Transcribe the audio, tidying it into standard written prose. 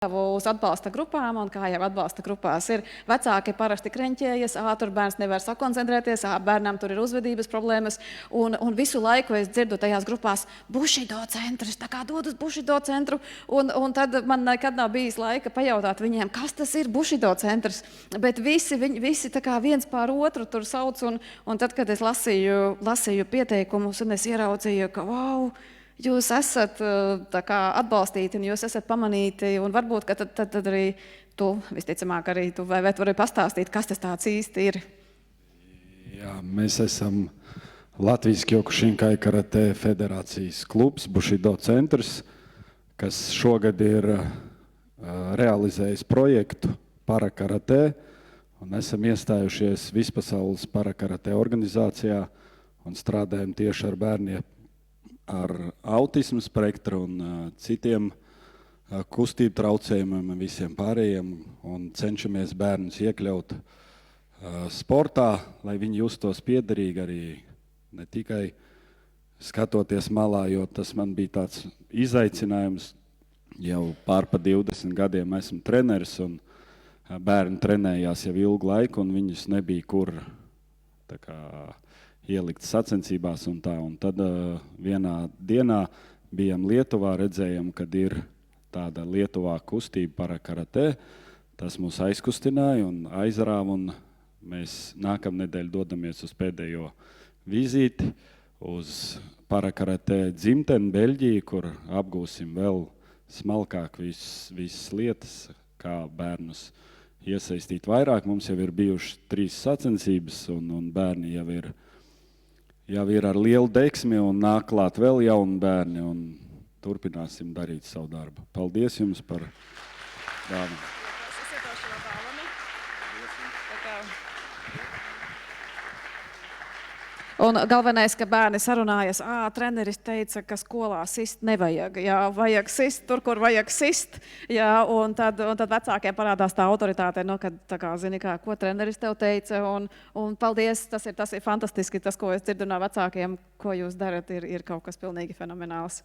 Uz atbalsta grupām, un kā jau atbalsta grupās ir, vecāki parasti kreņķējas, tur bērns nevar sakoncentrēties, bērnam tur ir uzvedības problēmas, un visu laiku es dzirdu tajās grupās Bushido centrs, tā kā dod uz Bushido centru, un tad man nekad nav bijis laika pajautāt viņiem, kas tas ir Bushido centrs, bet visi tā kā viens pār otru tur sauc, un tad, kad es lasīju pieteikumus, un es ieraudzīju, ka wow, jūs esat tā kā atbalstīti un jūs esat pamanīti, un varbūt, ka tad arī tu, visticamāk, arī tu vari pastāstīt, kas tas tāds īsti ir. Jā, mēs esam Latvijas Kyokushinkai karate federācijas klubs, Bushido centrs, kas šogad ir realizējis projektu parakarate, un esam iestājušies vispasaules parakarate organizācijā un strādājam tieši ar bērniem ar autismu spektru un citiem kustību traucējumiem un visiem pārējiem, un cenšamies bērnus iekļaut sportā, lai viņi justos piederīgi arī ne tikai skatoties malā, jo tas man bija tāds izaicinājums. Jau pār pa 20 gadiem esmu treneris, un bērni trenējās jau ilgu laiku, un viņus nebija kur tā kā ielikt sacensībās un tā. Un tad vienā dienā bijām Lietuvā, redzējām, kad ir tāda Lietuvā kustība parakarate. Tas mūs aizkustināja un aizrāva, un mēs nākamnedēļ dodamies uz pēdējo vizīti uz parakarate dzimteni Beļģiju, kur apgūsim vēl smalkāk visas lietas, kā bērnus iesaistīt vairāk. Mums jau ir bijušas 3 sacensības, un bērni jau ir ar lielu deksmi, un nāk klāt vēl jauni bērni, un turpināsim darīt savu darbu. Paldies jums par dāvanu. Un galvenais, ka bērni sarunājas, treneris teica, ka skolā sist nevajag, jā, vajag sist tur, kur vajag sist, jā, un tad vecākiem parādās tā autoritāte, kad tā kā zini, ko treneris tev teica, un paldies, tas ir fantastiski, tas, ko es dzirdu no vecākiem, ko jūs darat, ir kaut kas pilnīgi fenomenāls.